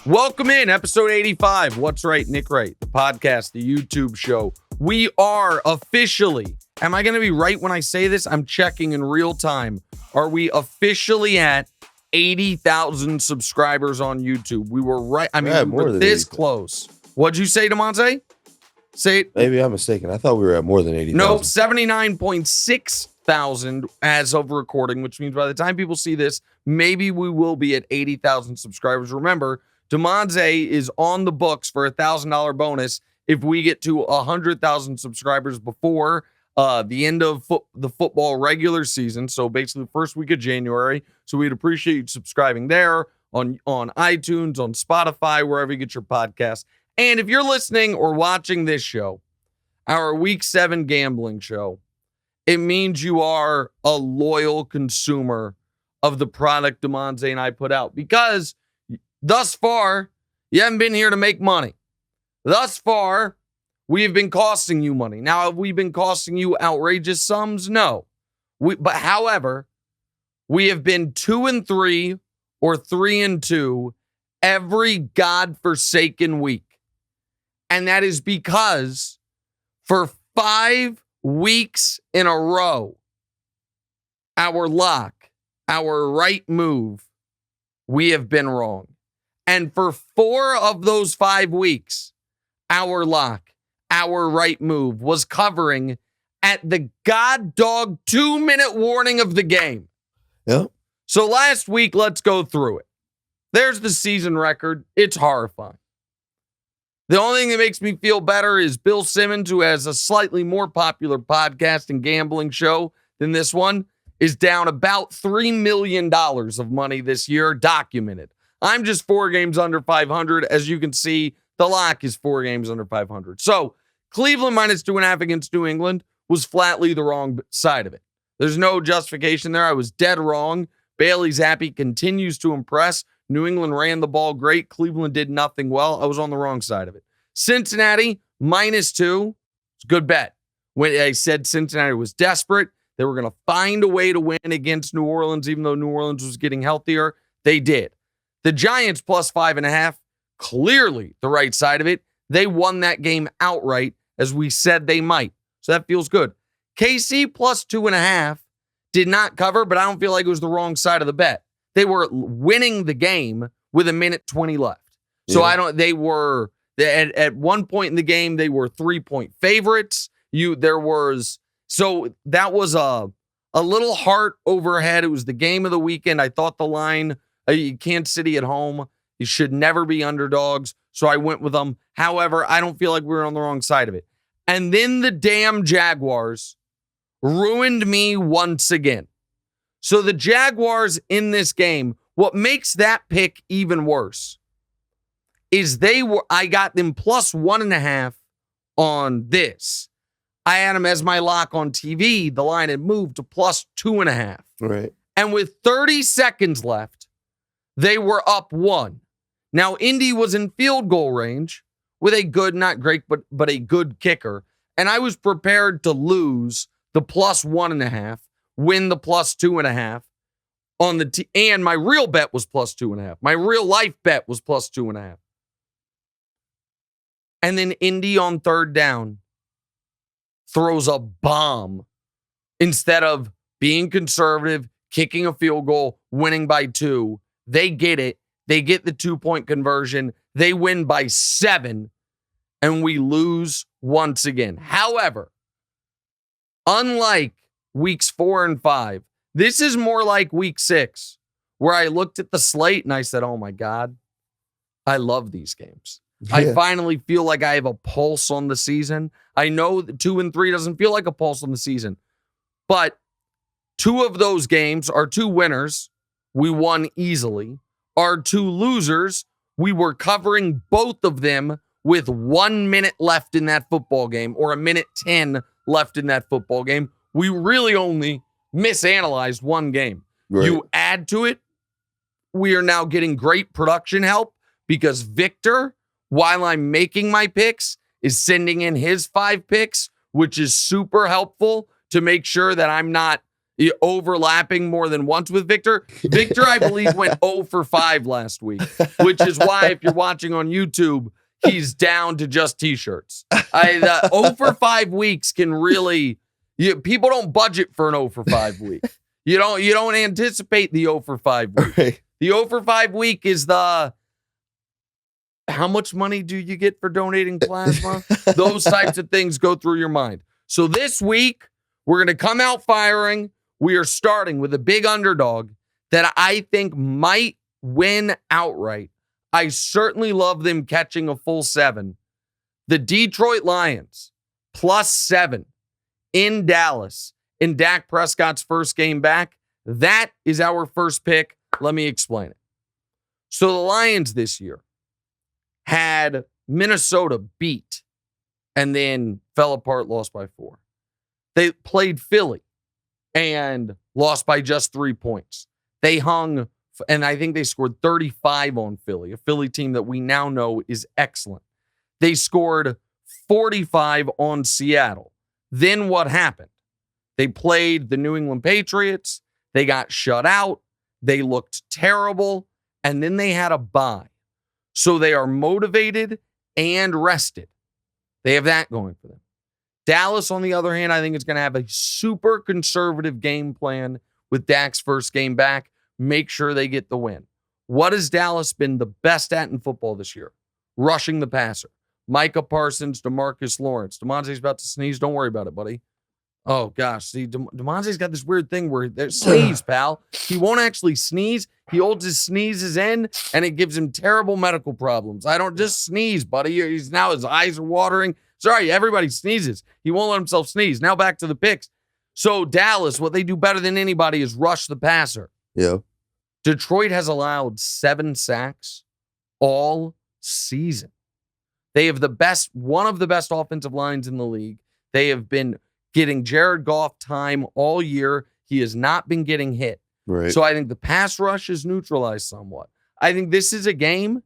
Welcome in, episode 85. What's Right, Nick Wright, the podcast, the YouTube show. We are officially, am I going to be right when I say this? I'm checking in real time. Are we officially at 80,000 subscribers on YouTube? We were right. I mean, we were this close. What'd you say, Damonza? Say it. Maybe I'm mistaken. I thought we were at more than 80,000. No, 79.6 thousand as of recording, which means by the time people see this, maybe we will be at 80,000 subscribers. Remember, Damonza is on the books for a $1,000 bonus if we get to 100,000 subscribers before the end of the football regular season. So basically the first week of January. So we'd appreciate you subscribing there on iTunes, on Spotify, wherever you get your podcast. And if you're listening or watching this show, our Week 7 gambling show, it means you are a loyal consumer of the product Damonza and I put out. Because thus far, you haven't been here to make money. Thus far, we have been costing you money. Now, have we been costing you outrageous sums? No. However, we have been 2-3 or 3-2 every godforsaken week. And that is because for 5 weeks in a row, our lock, our right move, we have been wrong. And for 4 of those 5 weeks, our lock, our right move was covering at the god dog 2-minute warning of the game. Yeah. So last week, let's go through it. There's the season record. It's horrifying. The only thing that makes me feel better is Bill Simmons, who has a slightly more popular podcast and gambling show than this one, is down about $3 million of money this year, documented. I'm just 4 games under 500. As you can see, the lock is 4 games under 500. So Cleveland -2.5 against New England was flatly the wrong side of it. There's no justification there. I was dead wrong. Bailey Zappi continues to impress. New England ran the ball great. Cleveland did nothing well. I was on the wrong side of it. Cincinnati -2. It's a good bet. When I said Cincinnati was desperate, they were going to find a way to win against New Orleans, even though New Orleans was getting healthier. They did. The Giants +5.5, clearly the right side of it. They won that game outright, as we said they might. So that feels good. KC +2.5 did not cover, but I don't feel like it was the wrong side of the bet. They were winning the game with 1:20 left. So they were, at one point in the game, they were 3-point favorites. So that was a little heart overhead. It was the game of the weekend. I thought the line, Kansas City at home, you should never be underdogs. So I went with them. However, I don't feel like we were on the wrong side of it. And then the damn Jaguars ruined me once again. So the Jaguars in this game, what makes that pick even worse is I got them +1.5 on this. I had them as my lock on TV. The line had moved to +2.5. Right. And with 30 seconds left, they were up 1. Now, Indy was in field goal range with a good, not great, but a good kicker. And I was prepared to lose the +1.5, win the +2.5 on and my real bet was +2.5. My real life bet was +2.5. And then Indy on 3rd down throws a bomb instead of being conservative, kicking a field goal, winning by 2. They get it. They get the 2-point conversion. They win by 7, and we lose once again. However, unlike weeks 4 and 5, this is more like week 6, where I looked at the slate and I said, oh my God, I love these games. Yeah. I finally feel like I have a pulse on the season. I know that 2-3 doesn't feel like a pulse on the season, but 2 of those games are 2 winners. We won easily. Our 2 losers, we were covering both of them with 1 minute left in that football game, or 1:10 left in that football game. We really only misanalyzed 1 game. Right. You add to it, we are now getting great production help because Victor, while I'm making my picks, is sending in his 5 picks, which is super helpful to make sure that I'm not overlapping more than once with Victor. Victor, I believe, went 0 for 5 last week, which is why if you're watching on YouTube, he's down to just T-shirts. The 0 for 5 weeks can really... people don't budget for an 0 for 5 week. You don't anticipate the 0 for 5 week. Right. The 0 for 5 week is the... How much money do you get for donating plasma? Those types of things go through your mind. So this week, we're going to come out firing. We are starting with a big underdog that I think might win outright. I certainly love them catching a full 7. The Detroit Lions, +7 in Dallas in Dak Prescott's first game back. That is our first pick. Let me explain it. So the Lions this year had Minnesota beat and then fell apart, lost by 4. They played Philly and lost by just 3 points. They hung, and I think they scored 35 on Philly, a Philly team that we now know is excellent. They scored 45 on Seattle. Then what happened? They played the New England Patriots. They got shut out. They looked terrible. And then they had a bye. So they are motivated and rested. They have that going for them. Dallas, on the other hand, I think is going to have a super conservative game plan with Dak's first game back. Make sure they get the win. What has Dallas been the best at in football this year? Rushing the passer. Micah Parsons, DeMarcus Lawrence. Damonza's about to sneeze. Don't worry about it, buddy. Oh, gosh. See, Damonza's got this weird thing where there's sneeze, pal. He won't actually sneeze. He holds his sneezes in, and it gives him terrible medical problems. I don't just sneeze, buddy. His eyes are watering. Sorry, everybody sneezes. He won't let himself sneeze. Now back to the picks. So Dallas, what they do better than anybody is rush the passer. Yeah. Detroit has allowed 7 sacks all season. They have one of the best offensive lines in the league. They have been getting Jared Goff time all year. He has not been getting hit. Right. So I think the pass rush is neutralized somewhat. I think this is a game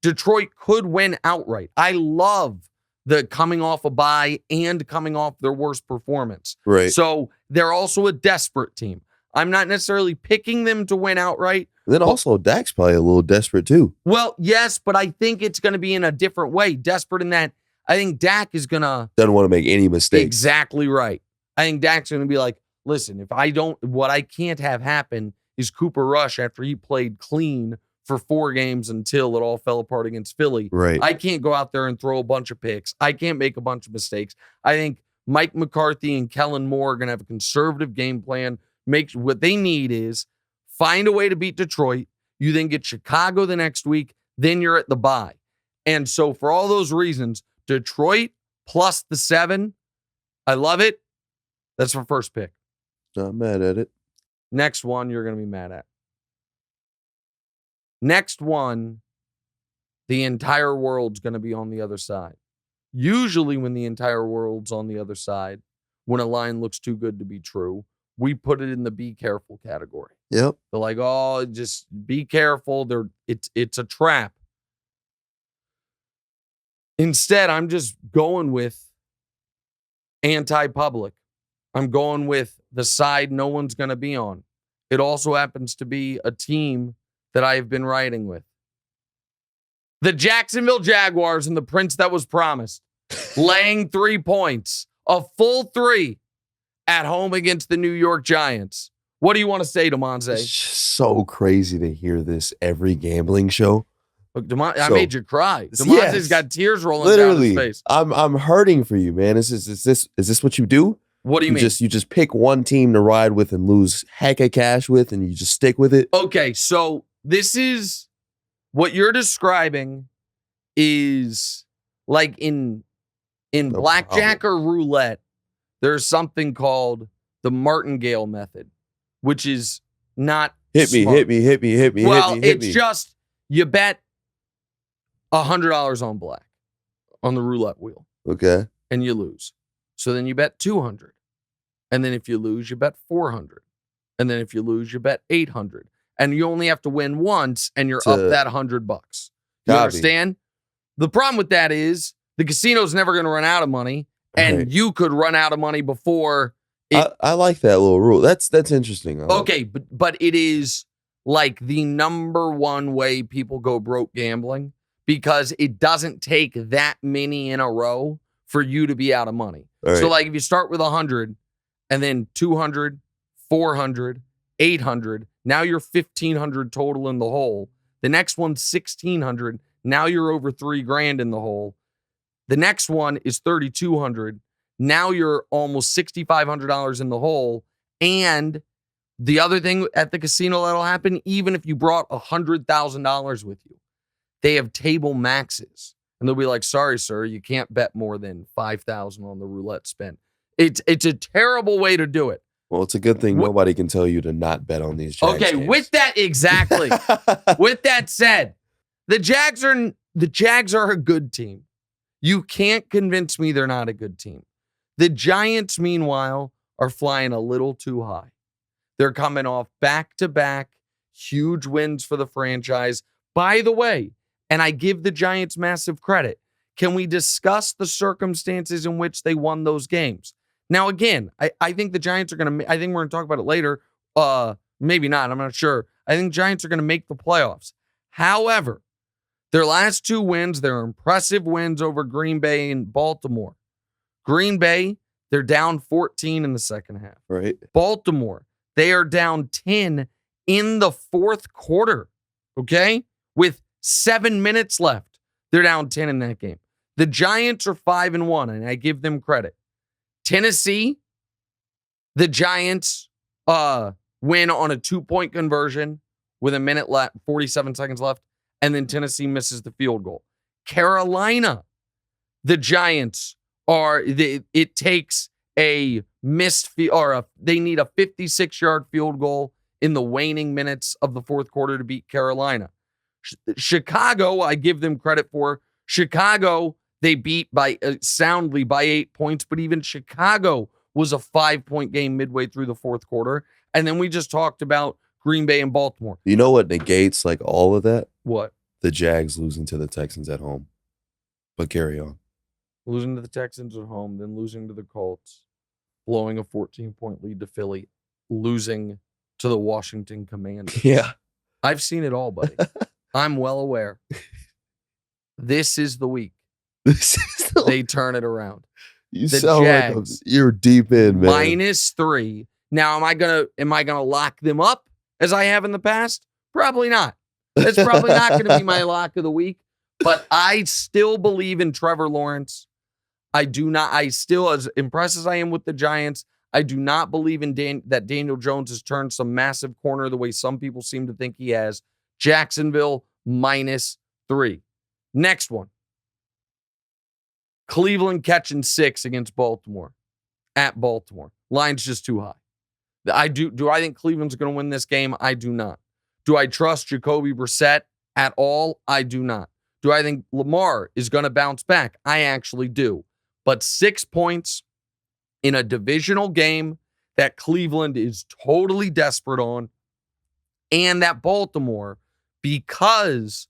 Detroit could win outright. I love the coming off a bye and coming off their worst performance. Right. So they're also a desperate team. I'm not necessarily picking them to win outright. And then also Dak's probably a little desperate too. Well, yes, but I think it's going to be in a different way. Desperate in that I think Dak is going to... Doesn't want to make any mistakes. Exactly right. I think Dak's going to be like, listen, what I can't have happen is Cooper Rush after he played clean for 4 games until it all fell apart against Philly. Right. I can't go out there and throw a bunch of picks. I can't make a bunch of mistakes. I think Mike McCarthy and Kellen Moore are going to have a conservative game plan. What they need is find a way to beat Detroit. You then get Chicago the next week. Then you're at the bye. And so for all those reasons, Detroit plus the 7, I love it. That's my first pick. Not mad at it. Next one, you're going to be mad at. Next one, the entire world's going to be on the other side. Usually when the entire world's on the other side, when a line looks too good to be true, we put it in the be careful category. Yep. They're like, oh, just be careful. It's a trap. Instead, I'm just going with anti-public. I'm going with the side no one's going to be on. It also happens to be a team that I've been riding with. The Jacksonville Jaguars and the prince that was promised, laying 3 points, a full 3 at home against the New York Giants. What do you want to say, Damonza? It's just so crazy to hear this every gambling show. Look, I made you cry. Damonza's got tears rolling literally, down his face. I'm hurting for you, man. Is this what you do? What do you mean? You just pick one team to ride with and lose heck of cash with, and you just stick with it? Okay, so this is what you're describing is like in blackjack or roulette, there's something called the martingale method, which is not hit me. Well, it's just you bet $100 on black on the roulette wheel. Okay. And you lose. So then you bet 200. And then if you lose, you bet 400. And then if you lose, you bet 800. And you only have to win once and you're up that $100. You understand? The problem with that is the casino's never going to run out of money. And you could run out of money before I like that little rule. That's interesting. Okay, but it is like the number one way people go broke gambling because it doesn't take that many in a row for you to be out of money. Right. So like if you start with 100 and then 200, 400, 800, now you're 1,500 total in the hole. The next one's 1,600. Now you're over $3,000 in the hole. The next one is 3,200. Now you're almost $6,500 in the hole. And the other thing at the casino that'll happen, even if you brought $100,000 with you, they have table maxes. And they'll be like, sorry, sir, you can't bet more than $5,000 on the roulette spin. It's a terrible way to do it. Well, it's a good thing nobody can tell you to not bet on these Jags games. With that, exactly. With that said, the Jags are a good team. You can't convince me they're not a good team. The Giants, meanwhile, are flying a little too high. They're coming off back-to-back huge wins for the franchise. By the way, and I give the Giants massive credit, can we discuss the circumstances in which they won those games? Now, again, I think the Giants are going to, I think we're going to talk about it later. Maybe not. I'm not sure. I think Giants are going to make the playoffs. However, their last two wins, they're impressive wins over Green Bay and Baltimore. Green Bay, they're down 14 in the second half. Right. Baltimore, they are down 10 in the fourth quarter. Okay? With 7 minutes left, they're down 10 in that game. The Giants are 5-1, and I give them credit. Tennessee, the Giants win on a 2-point conversion with a minute left, 47 seconds left, and then Tennessee misses the field goal. Carolina, the Giants it takes a missed they need a 56-yard field goal in the waning minutes of the fourth quarter to beat Carolina. Chicago, I give them credit for. Chicago, they beat soundly by 8 points, but even Chicago was a 5-point game midway through the fourth quarter. And then we just talked about Green Bay and Baltimore. You know what negates like all of that? What? The Jags losing to the Texans at home. But carry on. Losing to the Texans at home, then losing to the Colts, blowing a 14-point lead to Philly, losing to the Washington Commanders. Yeah. I've seen it all, buddy. I'm well aware. This is the week. They turn it around. You sound Jags, like you're deep in, man. -3. Now, am I gonna lock them up as I have in the past? Probably not. That's probably not going to be my lock of the week. But I still believe in Trevor Lawrence. I still, as impressed as I am with the Giants, I do not believe in that Daniel Jones has turned some massive corner the way some people seem to think he has. Jacksonville -3. Next one. Cleveland catching 6 against Baltimore. At Baltimore. Line's just too high. Do I think Cleveland's going to win this game? I do not. Do I trust Jacoby Brissett at all? I do not. Do I think Lamar is going to bounce back? I actually do. But 6 points in a divisional game that Cleveland is totally desperate on, and that Baltimore, because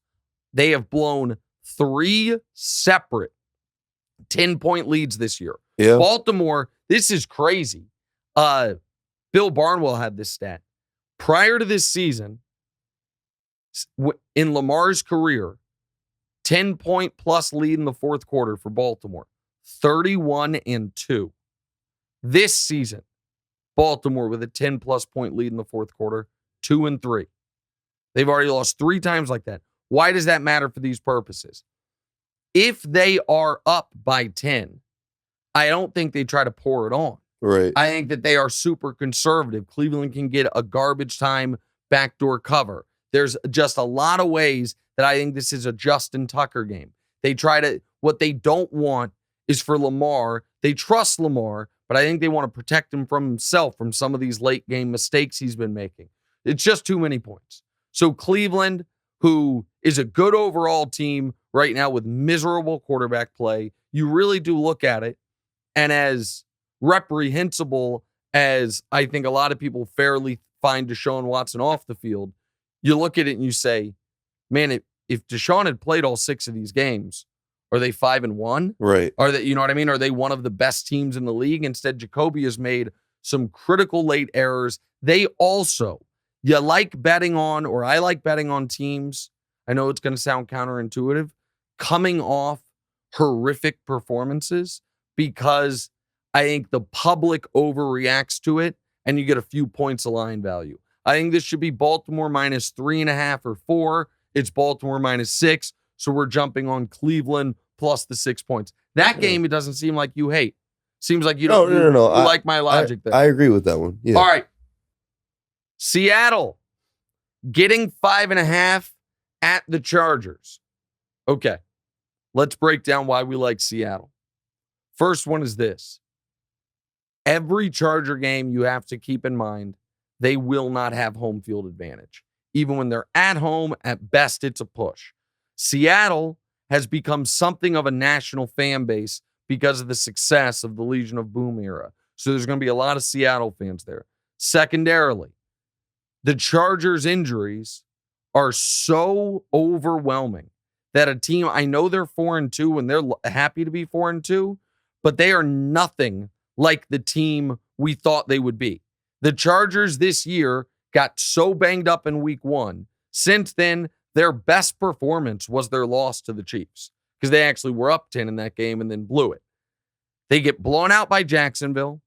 they have blown 3 separate 10-point leads this year. Yeah. Baltimore, this is crazy. Bill Barnwell had this stat. Prior to this season, in Lamar's career, 10-point plus lead in the fourth quarter for Baltimore, 31-2. This season, Baltimore with a 10-plus point lead in the fourth quarter, 2-3. They've already lost 3 times like that. Why does that matter for these purposes? If they are up by 10, I don't think they try to pour it on. Right. I think that they are super conservative. Cleveland can get a garbage time backdoor cover. There's just a lot of ways that I think this is a Justin Tucker game. What they don't want is for Lamar. They trust Lamar, but I think they want to protect him from himself, from some of these late game mistakes he's been making. It's just too many points. So Cleveland, who is a good overall team right now with miserable quarterback play, you really do look at it, and as reprehensible as I think a lot of people fairly find Deshaun Watson off the field, you look at it and you say, man, if Deshaun had played all 6 of these games, are they 5-1? Right. Are they, you know what I mean? Are they one of the best teams in the league? Instead, Jacoby has made some critical late errors. They also, I like betting on teams. I know it's going to sound counterintuitive, coming off horrific performances, because I think the public overreacts to it and you get a few points of line value. I think this should be Baltimore minus 3.5 or 4. It's Baltimore minus 6. So we're jumping on Cleveland plus the 6 points. That game, it doesn't seem like you hate. Seems like you don't No. you like my logic there. I agree with that one. Yeah. All right. Seattle getting 5.5 at the Chargers. Okay. Let's break down why we like Seattle. First one is this. Every Charger game, you have to keep in mind, they will not have home field advantage. Even when they're at home, at best, it's a push. Seattle has become something of a national fan base because of the success of the Legion of Boom era. So there's going to be a lot of Seattle fans there. Secondarily, the Chargers' injuries are so overwhelming that a team, I know they're 4-2 and they're happy to be 4-2, but they are nothing like the team we thought they would be. The Chargers this year got so banged up in week 1. Since then, their best performance was their loss to the Chiefs, because they actually were up 10 in that game and then blew it. They get blown out by Jacksonville.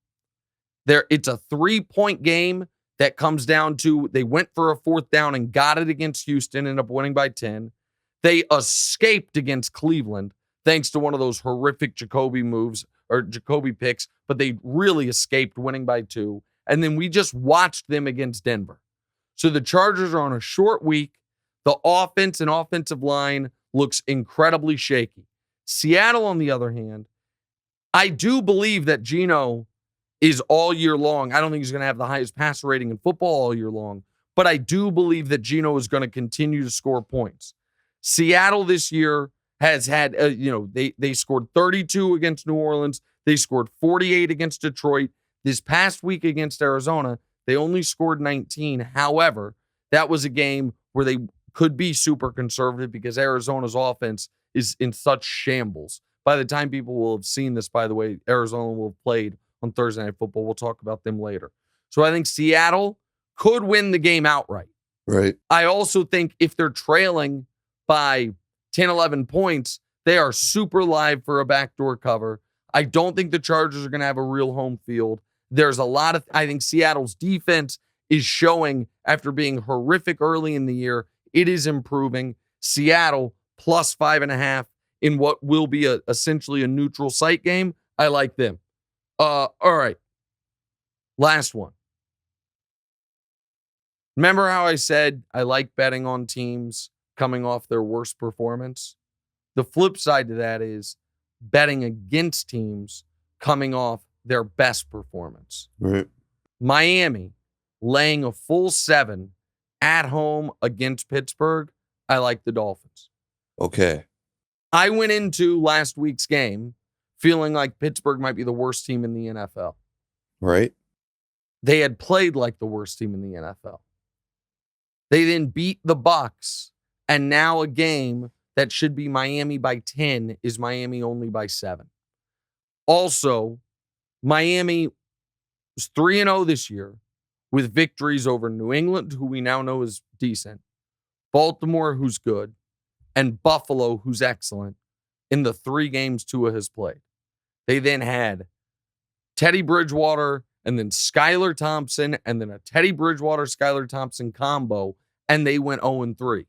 It's a 3-point game that comes down to they went for a 4th down and got it against Houston, ended up winning by 10. They escaped against Cleveland thanks to one of those horrific Jacoby picks, but they really escaped winning by 2. And then we just watched them against Denver. So the Chargers are on a short week. The offense and offensive line looks incredibly shaky. Seattle, on the other hand, I do believe that Geno is all year long. I don't think he's going to have the highest passer rating in football all year long, but I do believe that Geno is going to continue to score points. Seattle this year has had, they scored 32 against New Orleans. They scored 48 against Detroit. This past week against Arizona, they only scored 19. However, that was a game where they could be super conservative because Arizona's offense is in such shambles. By the time people will have seen this, by the way, Arizona will have played on Thursday Night Football. We'll talk about them later. So I think Seattle could win the game outright. Right. I also think if they're trailing by 10, 11 points, they are super live for a backdoor cover. I don't think the Chargers are going to have a real home field. There's a lot of, I think Seattle's defense is showing, after being horrific early in the year, it is improving. Seattle plus 5.5 in what will be essentially a neutral site game. I like them. All right. Last one. Remember how I said I like betting on teams coming off their worst performance? The flip side to that is betting against teams coming off their best performance. Right. Miami laying a full 7 at home against Pittsburgh. I like the Dolphins. Okay. I went into last week's game feeling like Pittsburgh might be the worst team in the NFL. Right. They had played like the worst team in the NFL. They then beat the Bucs, and now a game that should be Miami by 10 is Miami only by 7. Also, Miami was 3-0 this year with victories over New England, who we now know is decent, Baltimore, who's good, and Buffalo, who's excellent, in the 3 games Tua has played. They then had Teddy Bridgewater and then Skylar Thompson and then a Teddy Bridgewater-Skylar Thompson combo, and they went 0-3.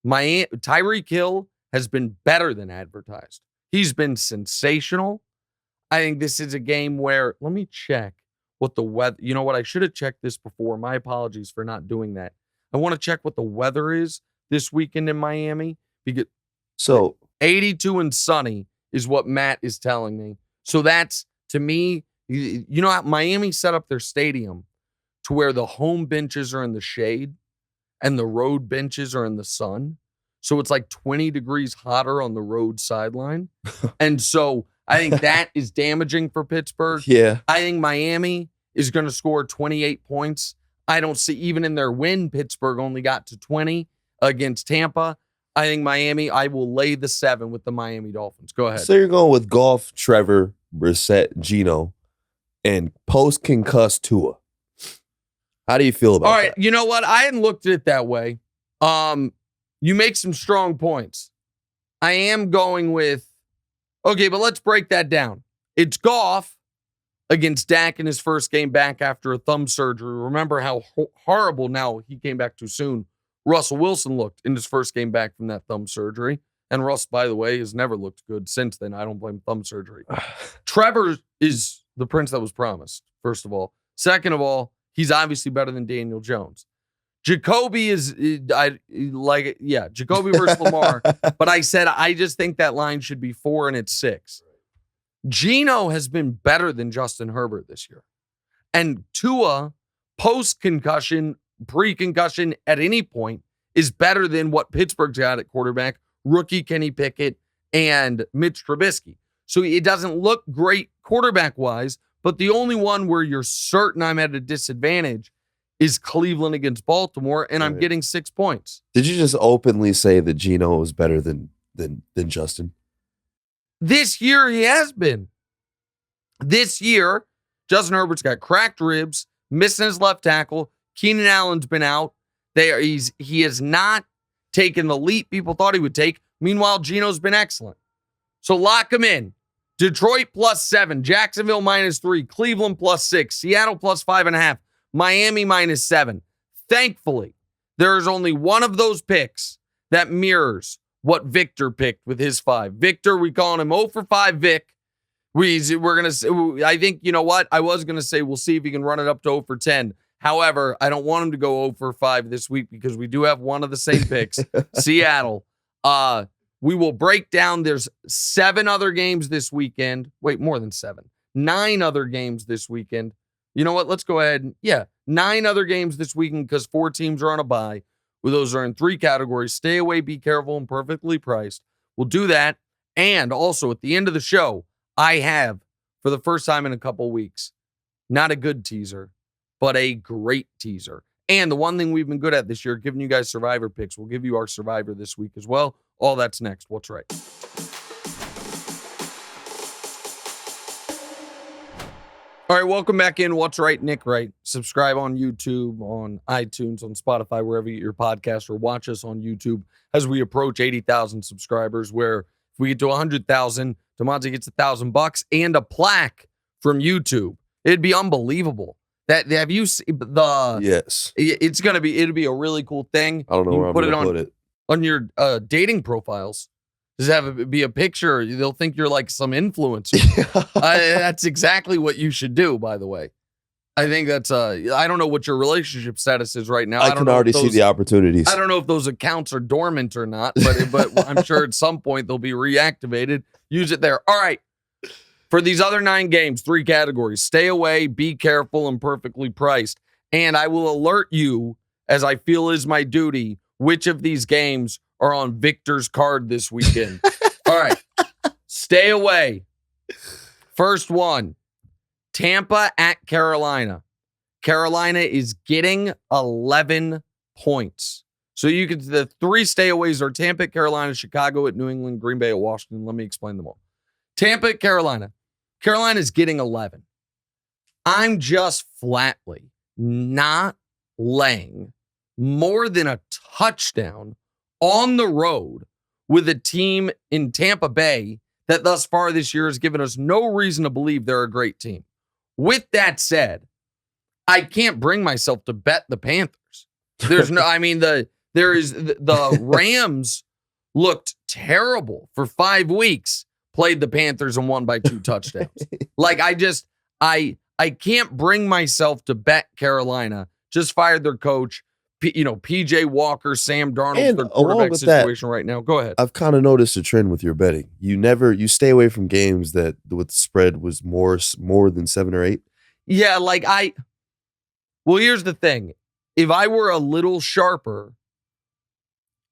Tyreek Hill has been better than advertised. He's been sensational. I think this is a game where, let me check what the weather, you know what, I should have checked this before. My apologies for not doing that. I want to check what the weather is this weekend in Miami, because 82 and sunny is what Matt is telling me. So that's, to me, you know how Miami set up their stadium to where the home benches are in the shade and the road benches are in the sun. So it's like 20 degrees hotter on the road sideline. And so I think that is damaging for Pittsburgh. Yeah. I think Miami is going to score 28 points. I don't see, even in their win, Pittsburgh only got to 20 against Tampa. I think Miami, I will lay the 7 with the Miami Dolphins. Go ahead. So you're going with Goff, Trevor, Brissett, Geno. and post-concussed Tua. How do you feel about that? All right, you know what? I hadn't looked at it that way. You make some strong points. I am going with, okay, but let's break that down. It's Goff against Dak in his first game back after a thumb surgery. Remember how horrible, now he came back too soon, Russell Wilson looked in his first game back from that thumb surgery. And Russ, by the way, has never looked good since then. I don't blame thumb surgery. Trevor is the prince that was promised, first of all. Second of all, he's obviously better than Daniel Jones. Jacoby Jacoby versus Lamar. But I said, I just think that line should be 4 and it's 6. Geno has been better than Justin Herbert this year. And Tua, post-concussion, pre-concussion, at any point, is better than what Pittsburgh's got at quarterback, rookie Kenny Pickett, and Mitch Trubisky. So it doesn't look great quarterback-wise, but the only one where you're certain I'm at a disadvantage is Cleveland against Baltimore, and I'm getting 6 points. Did you just openly say that Geno was better than Justin? This year, he has been. This year, Justin Herbert's got cracked ribs, missing his left tackle. Keenan Allen's been out. He has not taken the leap people thought he would take. Meanwhile, Geno's been excellent. So lock him in. Detroit +7, Jacksonville -3, Cleveland +6, Seattle +5.5, Miami -7. Thankfully, there is only one of those picks that mirrors what Victor picked with his 5. Victor, we calling him 0 for 5 Vic. We're going to, I think, you know what? I was going to say we'll see if he can run it up to 0 for 10. However, I don't want him to go 0 for 5 this week because we do have one of the same picks, Seattle. We will break down. There's 7 other games this weekend. Wait, more than 7. 9 other games this weekend. You know what? Let's go ahead. 9 other games this weekend because 4 teams are on a bye. Those are in 3 categories. Stay away, be careful, and perfectly priced. We'll do that. And also at the end of the show, I have, for the first time in a couple weeks, not a good teaser, but a great teaser. And the one thing we've been good at this year, giving you guys Survivor picks. We'll give you our Survivor this week as well. All that's next. What's right? All right, welcome back in. What's right? Nick Wright. Subscribe on YouTube, on iTunes, on Spotify, wherever you get your podcasts, or watch us on YouTube as we approach 80,000 subscribers, where if we get to 100,000, Damonza gets $1,000 and a plaque from YouTube. It'd be unbelievable. Have you seen the? Yes. It'll be a really cool thing. I don't know where I'm going to put it. On your dating profiles. Just have it be a picture. They'll think you're like some influencer. That's exactly what you should do, by the way. I think that's, I don't know what your relationship status is right now. I can already see the opportunities. I don't know if those accounts are dormant or not, but I'm sure at some point they'll be reactivated. Use it there. All right. For these other 9 games, 3 categories. Stay away, be careful, and perfectly priced. And I will alert you, as I feel is my duty, which of these games are on Victor's card this weekend. All right. Stay away. First one, Tampa at Carolina. Carolina is getting 11 points. So the 3 stayaways are Tampa at Carolina, Chicago at New England, Green Bay at Washington. Let me explain them all. Tampa at Carolina. Carolina's getting 11. I'm just flatly not laying more than a touchdown on the road with a team in Tampa Bay that thus far this year has given us no reason to believe they're a great team. With that said, I can't bring myself to bet the Panthers. There's no, the Rams looked terrible for 5 weeks, played the Panthers and won by 2 touchdowns. Like I can't bring myself to bet Carolina. Just fired their coach. PJ Walker, Sam Darnold's their quarterback situation right now. Go ahead. I've kind of noticed a trend with your betting. You stay away from games that with the spread was more than 7 or 8. Yeah, well, here's the thing. If I were a little sharper,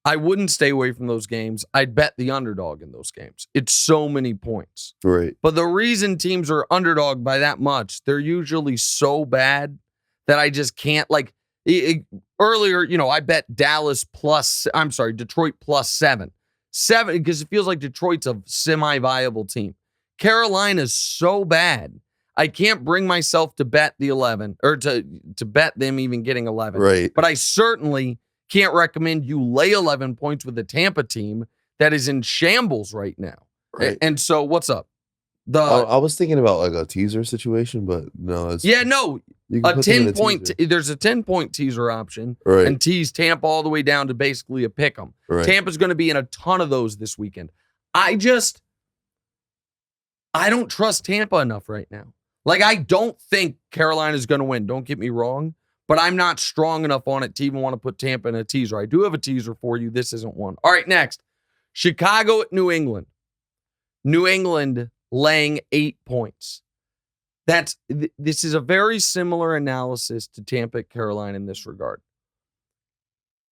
I wouldn't stay away from those games. I'd bet the underdog in those games. It's so many points. Right. But the reason teams are underdog by that much, they're usually so bad that I just can't, earlier, I bet Detroit +7. 7, because it feels like Detroit's a semi-viable team. Carolina's so bad. I can't bring myself to bet the 11 or to bet them even getting 11. Right. But I certainly can't recommend you lay 11 points with a Tampa team that is in shambles right now. Right. And so what's up? I was thinking about like a teaser situation, but no. A You can put them in 10-point. There's a 10-point teaser option, Right. and tease Tampa all the way down to basically a pick 'em. Right. Tampa's going to be in a ton of those this weekend. I don't trust Tampa enough right now. Like, I don't think Carolina's going to win. Don't get me wrong, but I'm not strong enough on it to even want to put Tampa in a teaser. I do have a teaser for you. This isn't one. All right, next. Chicago at New England. New England laying 8 points. This is a very similar analysis to Tampa at Carolina in this regard.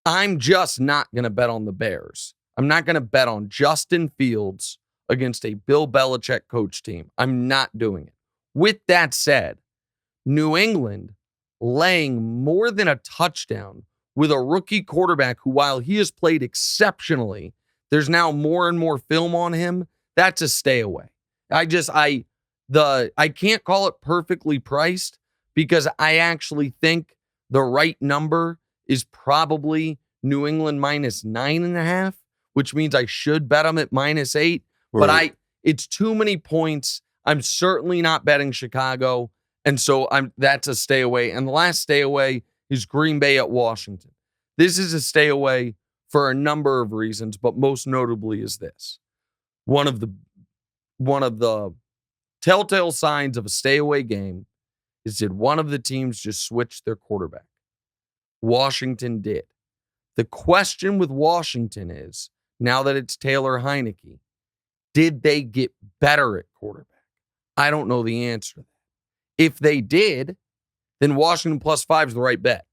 I'm just not going to bet on the Bears. I'm not going to bet on Justin Fields against a Bill Belichick coach team. I'm not doing it. With that said, New England laying more than a touchdown with a rookie quarterback who, while he has played exceptionally, there's now more and more film on him. That's a stay away. I can't call it perfectly priced because I actually think the right number is probably New England minus 9.5, which means I should bet them at minus 8. Right. But it's too many points. I'm certainly not betting Chicago, and so that's a stay away. And the last stay away is Green Bay at Washington. This is a stay away for a number of reasons, but most notably is this. One of the telltale signs of a stay away game is, did one of the teams just switch their quarterback? Washington did. The question with Washington is, now that it's Taylor Heineke, did they get better at quarterback? I don't know the answer to that. If they did, then Washington +5 is the right bet.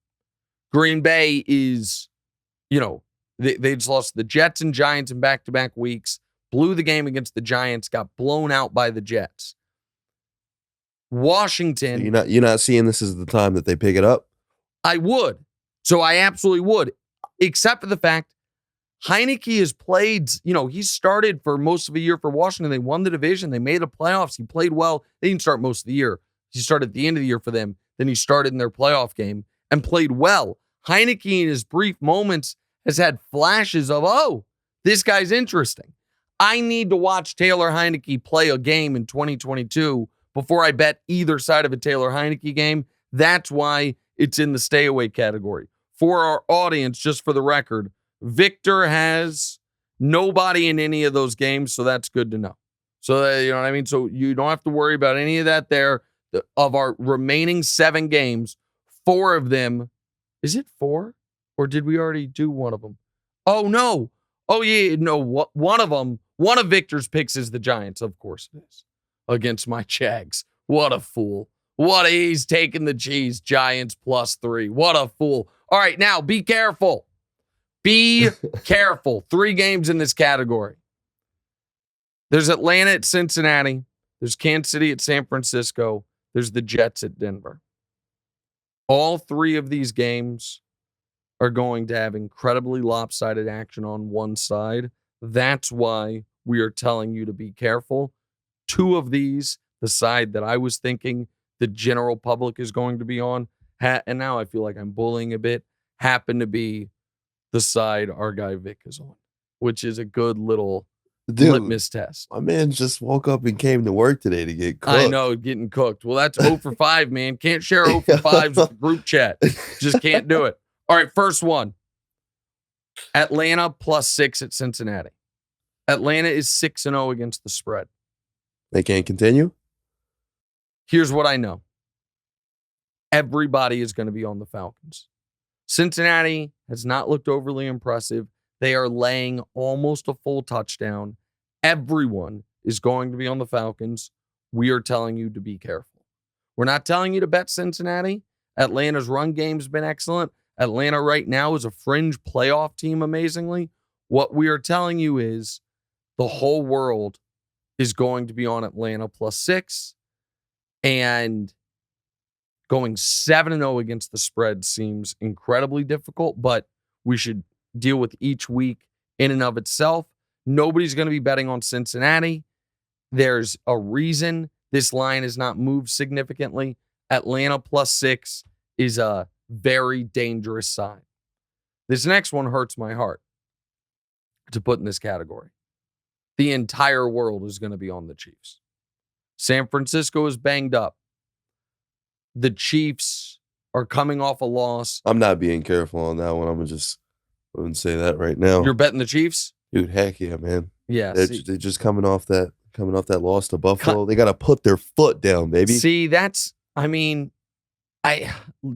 Green Bay is, they just lost the Jets and Giants in back-to-back weeks, blew the game against the Giants, got blown out by the Jets. Washington. You're not seeing this as the time that they pick it up? I would. So I absolutely would, except for the fact Heineke has played, he started for most of the year for Washington. They won the division. They made the playoffs. He played well. They didn't start most of the year. He started at the end of the year for them. Then he started in their playoff game and played well. Heineke in his brief moments has had flashes of, this guy's interesting. I need to watch Taylor Heineke play a game in 2022 before I bet either side of a Taylor Heineke game. That's why it's in the stay away category. For our audience, just for the record, Victor has nobody in any of those games, so that's good to know. So, you know what I mean? So you don't have to worry about any of that there. Of our remaining 7 games, 4 of them, is it 4? Or did we already do one of them? Oh, no. Oh, yeah, no. One of Victor's picks is the Giants. Of course it is. Against my Jags. What a fool. He's taking the cheese. Giants +3. What a fool. All right, now be careful. Be careful. 3 games in this category. There's Atlanta at Cincinnati. There's Kansas City at San Francisco. There's the Jets at Denver. All 3 of these games are going to have incredibly lopsided action on one side. That's why we are telling you to be careful. 2 of these, the side that I was thinking the general public is going to be on, and now I feel like I'm bullying a bit, happen to be the side our guy Vic is on, which is a good little litmus test. My man just woke up and came to work today to get cooked. I know, getting cooked. Well, that's 0 for 5, man. Can't share 0 for 5s with the group chat. Just can't do it. All right, first one. Atlanta +6 at Cincinnati. Atlanta is 6-0 against the spread. They can't continue? Here's what I know. Everybody is going to be on the Falcons. Cincinnati has not looked overly impressive. They are laying almost a full touchdown. Everyone is going to be on the Falcons. We are telling you to be careful. We're not telling you to bet Cincinnati. Atlanta's run game's been excellent. Atlanta right now is a fringe playoff team, amazingly. What we are telling you is the whole world is going to be on Atlanta +6. And going 7-0 against the spread seems incredibly difficult, but we should deal with each week in and of itself. Nobody's going to be betting on Cincinnati. There's a reason This line has not moved significantly. Atlanta +6 is a very dangerous sign. This next one hurts my heart to put in this category. The entire world is going to be on the Chiefs. San Francisco is banged up. The Chiefs are coming off a loss. I'm not being careful on that one. I'm going to just say that right now. You're betting the Chiefs? Dude, heck yeah, man. Yeah. They're just coming off that loss to Buffalo. They got to put their foot down, baby. See,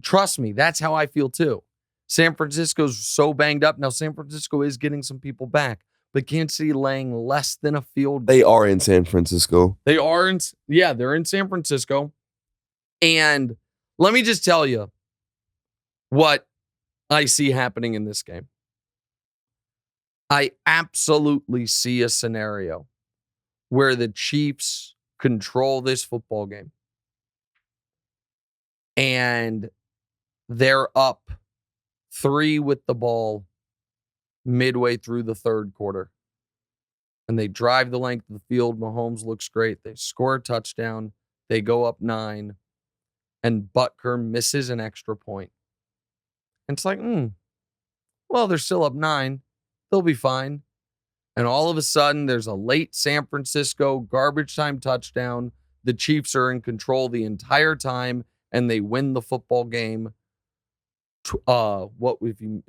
trust me, that's how I feel too. San Francisco's so banged up. Now, San Francisco is getting some people back, but Kansas City laying less than a field goal. They are in San Francisco. They're in San Francisco. And let me just tell you what I see happening in this game. I absolutely see a scenario where the Chiefs control this football game. And they're up 3 with the ball midway through the third quarter. And they drive the length of the field. Mahomes looks great. They score a touchdown. They go up 9. And Butker misses an extra point. And it's like, well, they're still up 9. They'll be fine. And all of a sudden, there's a late San Francisco garbage time touchdown. The Chiefs are in control the entire time, and they win the football game. If you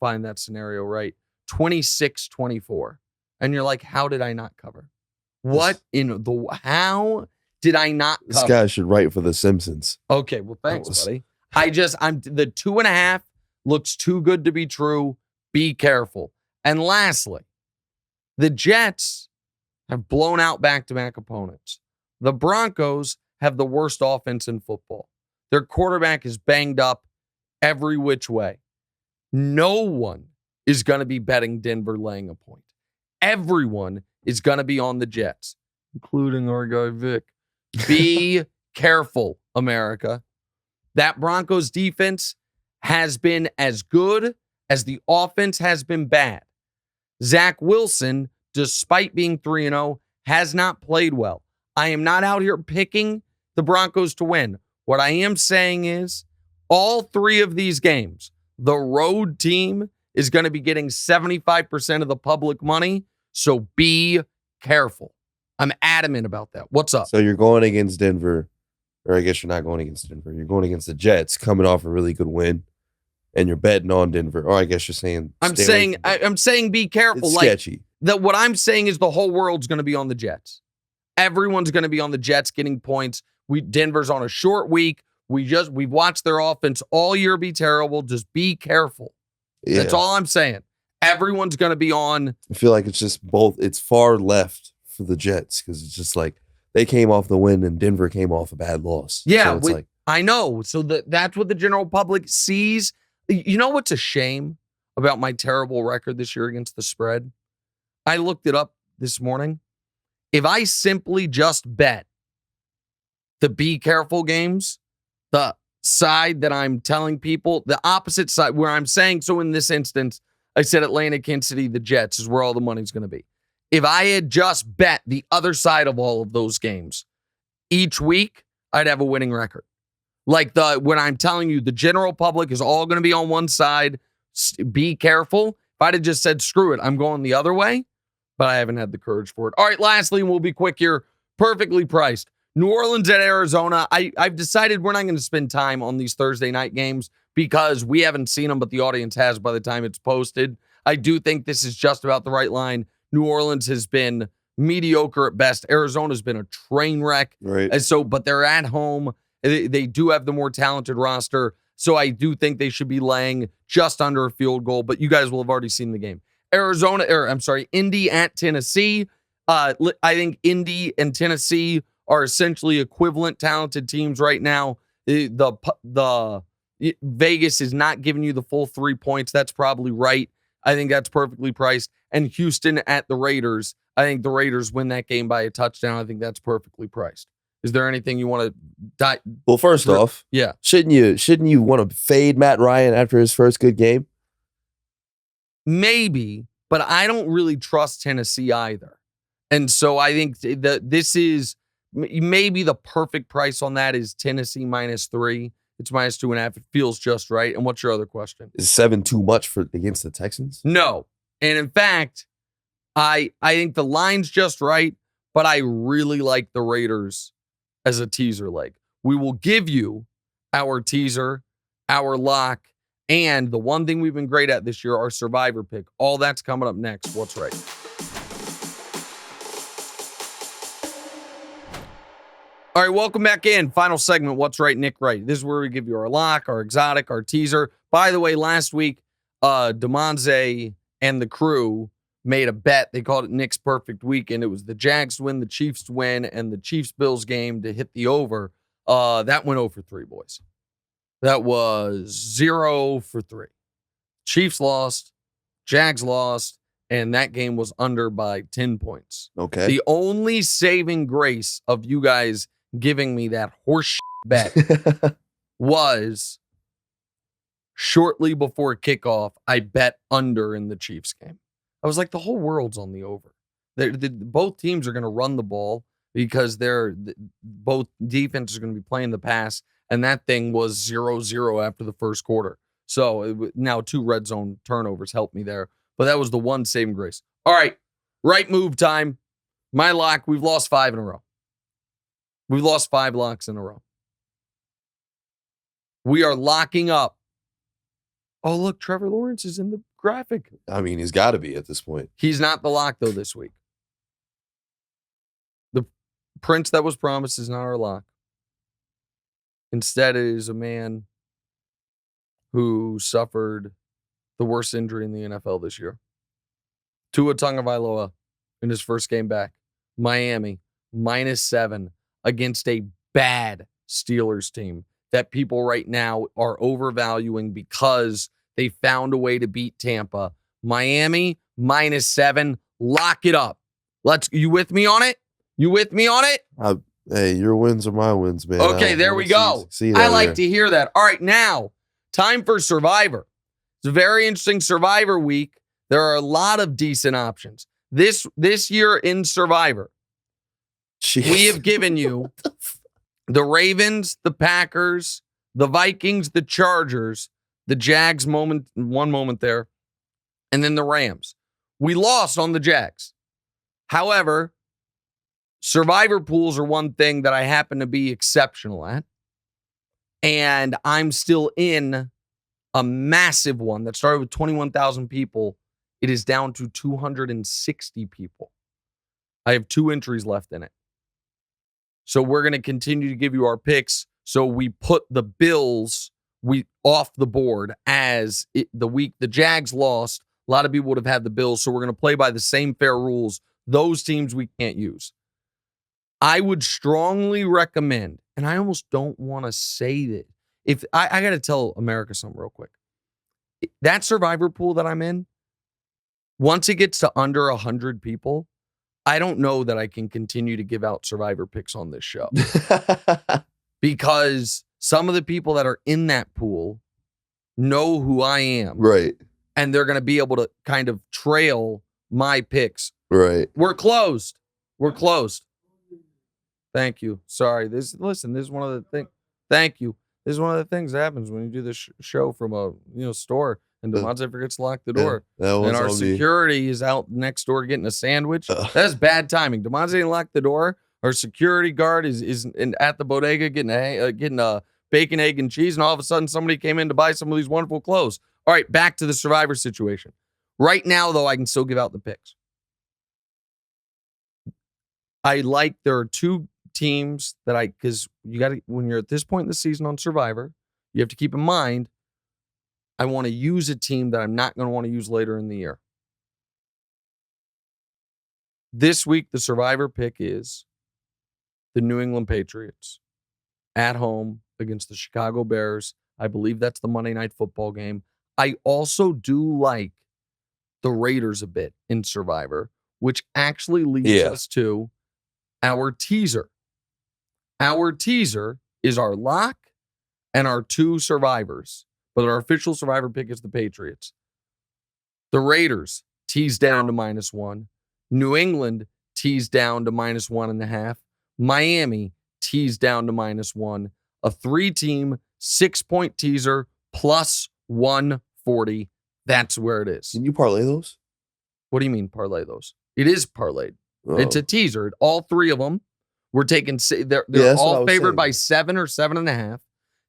find that scenario right, 26-24. And you're like, how did I not cover? How did I not cover? This guy should write for The Simpsons. Okay, well, thanks, buddy. The 2.5 looks too good to be true. Be careful. And lastly, the Jets have blown out back-to-back opponents. The Broncos have the worst offense in football. Their quarterback is banged up every which way. No one is going to be betting Denver laying a point. Everyone is going to be on the Jets, including our guy Vic. Be careful, America. That Broncos defense has been as good as the offense has been bad. Zach Wilson, despite being 3-0, has not played well. I am not out here picking the Broncos to win. What I am saying is all 3 of these games, the road team is going to be getting 75% of the public money, so be careful. I'm adamant about that. What's up? So you're going against Denver, or I guess you're not going against Denver. You're going against the Jets, coming off a really good win, and you're betting on Denver. Or I guess you're saying I'm saying be careful. It's sketchy. What I'm saying is the whole world's going to be on the Jets. Everyone's going to be on the Jets getting points. Denver's on a short week. We've watched their offense all year be terrible. Just be careful. Yeah. That's all I'm saying. Everyone's going to be on. I feel like it's just both. It's far left for the Jets because it's just like they came off the win and Denver came off a bad loss. Yeah, so I know. So that's what the general public sees. You know what's a shame about my terrible record this year against the spread? I looked it up this morning. If I simply just bet the be careful games, the side that I'm telling people, the opposite side where I'm saying, so in this instance, I said Atlanta, Kansas City, the Jets is where all the money's going to be. If I had just bet the other side of all of those games each week, I'd have a winning record. Like when I'm telling you the general public is all going to be on one side, be careful. If I'd have just said, screw it, I'm going the other way, but I haven't had the courage for it. All right, lastly, we'll be quick here. Perfectly priced. New Orleans at Arizona. I've decided we're not going to spend time on these Thursday night games because we haven't seen them, but the audience has by the time it's posted. I do think this is just about the right line. New Orleans has been mediocre at best. Arizona's been a train wreck. Right. But they're at home. They do have the more talented roster. So I do think they should be laying just under a field goal, but you guys will have already seen the game. Indy at Tennessee. I think Indy and Tennessee are essentially equivalent talented teams right now. The Vegas is not giving you the full 3 points. That's probably right. I think that's perfectly priced. And Houston at the Raiders. I think the Raiders win that game by a touchdown. I think that's perfectly priced. Is there anything you want to Well, first off, yeah. Shouldn't you want to fade Matt Ryan after his first good game? Maybe, but I don't really trust Tennessee either. And so I think this is maybe the perfect price on that is Tennessee -3. It's -2.5. It feels just right. And what's your other question? Is 7 too much for against the Texans? No. And in fact, I think the line's just right, but I really like the Raiders as a teaser leg. We will give you our teaser, our lock, and the one thing we've been great at this year, our survivor pick. All that's coming up next. What's right? All right, welcome back in. Final segment, What's Right, Nick Wright. This is where we give you our lock, our exotic, our teaser. By the way, last week, Damonza and the crew made a bet. They called it Nick's Perfect Weekend. It was the Jags to win, the Chiefs to win, and the Chiefs-Bills game to hit the over. That went 0 for 3, boys. That was 0 for 3. Chiefs lost, Jags lost, and that game was under by 10 points. Okay. The only saving grace of you guys giving me that horse bet was shortly before kickoff, I bet under in the Chiefs game. I was like, the whole world's on the over. Both teams are going to run the ball because both defenses are going to be playing the pass, and that thing was 0-0 after the first quarter. So now 2 red zone turnovers helped me there, but that was the one saving grace. All right, right move time. My lock, we've lost 5 in a row. We've lost 5 locks in a row. We are locking up. Oh, look, Trevor Lawrence is in the graphic. I mean, he's got to be at this point. He's not the lock, though, this week. The prince that was promised is not our lock. Instead, it is a man who suffered the worst injury in the NFL this year. Tua Tagovailoa in his first game back. Miami, -7 against a bad Steelers team that people right now are overvaluing because they found a way to beat Tampa. Miami, -7. Lock it up. You with me on it? You with me on it? Hey, your wins are my wins, man. Okay, there we go. I like to hear that. All right, now, time for Survivor. It's a very interesting Survivor week. There are a lot of decent options. This year in Survivor, we have given you the Ravens, the Packers, the Vikings, the Chargers, the Jags one moment there, and then the Rams. We lost on the Jags. However, Survivor pools are one thing that I happen to be exceptional at. And I'm still in a massive one that started with 21,000 people. It is down to 260 people. I have 2 entries left in it. So we're going to continue to give you our picks. So we put the Bills off the board as the week the Jags lost. A lot of people would have had the Bills. So we're going to play by the same fair rules. Those teams we can't use. I would strongly recommend, and I almost don't want to say that. If I got to tell America something real quick. That Survivor pool that I'm in, once it gets to under 100 people, I don't know that I can continue to give out Survivor picks on this show. Because some of the people that are in that pool know who I am. Right. And they're going to be able to kind of trail my picks. Right. We're closed. We're closed. Thank you. Sorry. This is one of the things. Thank you. This is one of the things that happens when you do this show from a store and Damonza forgets to lock the door. And our security is out next door getting a sandwich. That's bad timing. Damonza didn't lock the door. Our security guard is at the bodega getting a bacon, egg, and cheese, and all of a sudden somebody came in to buy some of these wonderful clothes. All right, back to the Survivor situation. Right now, though, I can still give out the picks. There are 2 teams that because you got to, when you're at this point in the season on Survivor, you have to keep in mind, I want to use a team that I'm not going to want to use later in the year. This week, the Survivor pick is the New England Patriots at home against the Chicago Bears. I believe that's the Monday Night Football game. I also do like the Raiders a bit in Survivor, which actually leads us to our teaser. Our teaser is our lock and our 2 survivors, but our official Survivor pick is the Patriots. The Raiders teased down to -1. New England teased down to -1.5. Miami teased down to -1. A 3-team, 6-point teaser plus 140. That's where it is. Can you parlay those? What do you mean parlay those? It is parlayed. Oh. It's a teaser. All 3 of them. We're taking, they're that's what I all was favored saying. by 7 or 7.5.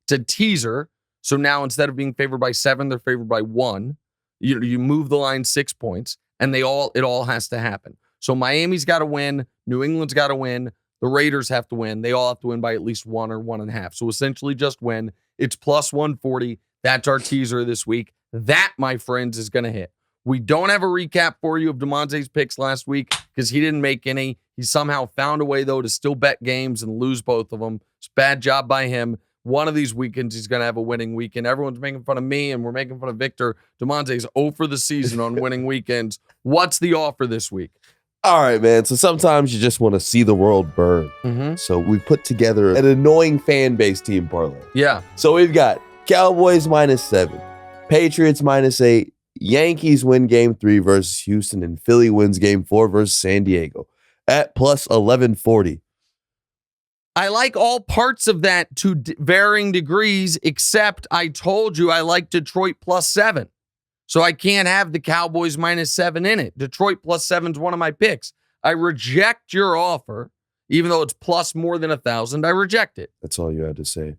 It's a teaser. So now instead of being favored by 7, they're favored by 1. You move the line 6 points, and it all has to happen. So Miami's got to win. New England's got to win. The Raiders have to win. They all have to win by at least 1 or 1.5. So essentially just win. It's plus 140. That's our teaser this week. That, my friends, is going to hit. We don't have a recap for you of Damonza's picks last week because he didn't make any. He somehow found a way, though, to still bet games and lose both of them. It's a bad job by him. One of these weekends, he's going to have a winning weekend. Everyone's making fun of me, and we're making fun of Victor. Damonza's 0 for the season on winning weekends. What's the offer this week? All right, man. So sometimes you just want to see the world burn. Mm-hmm. So we put together an annoying fan base team parlay. Yeah. So we've got Cowboys -7, Patriots -8, Yankees win game 3 versus Houston, and Philly wins game 4 versus San Diego at plus 1140. I like all parts of that to varying degrees, except I told you I like Detroit +7. So I can't have the Cowboys -7 in it. Detroit +7 is one of my picks. I reject your offer, even though it's plus more than 1,000. I reject it. That's all you had to say.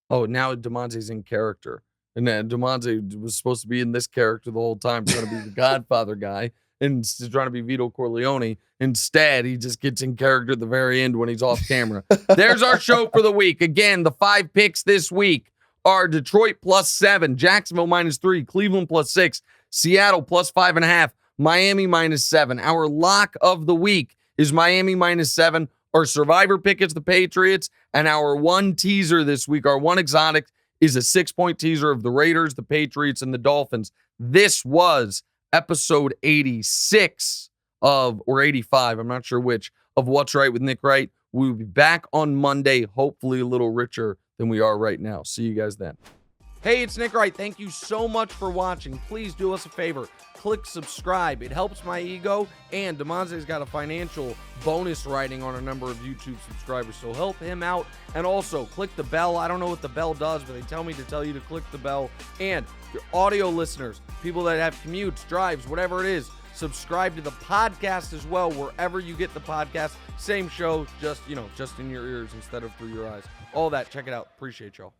Oh, now Damonza's in character. And then Damonza was supposed to be in this character the whole time, trying to be the Godfather guy and trying to be Vito Corleone. Instead, he just gets in character at the very end when he's off camera. There's our show for the week. Again, the 5 picks this week are Detroit +7, Jacksonville -3, Cleveland +6, Seattle +5.5, Miami -7. Our lock of the week is Miami -7. Our survivor pick is the Patriots. And our one teaser this week, our one exotic, is a 6-point teaser of the Raiders, the Patriots, and the Dolphins. This was episode 86 or 85, I'm not sure which, of What's Right with Nick Wright. We'll be back on Monday, hopefully a little richer than we are right now. See you guys then. Hey, it's Nick Wright. Thank you so much for watching. Please do us a favor. Click subscribe. It helps my ego, and Damonza's got a financial bonus writing on a number of YouTube subscribers, so help him out. And also, click the bell. I don't know what the bell does, but they tell me to tell you to click the bell. And your audio listeners, people that have commutes, drives, whatever it is, subscribe to the podcast as well, wherever you get the podcast. Same show, just in your ears instead of through your eyes. All that, check it out. Appreciate y'all.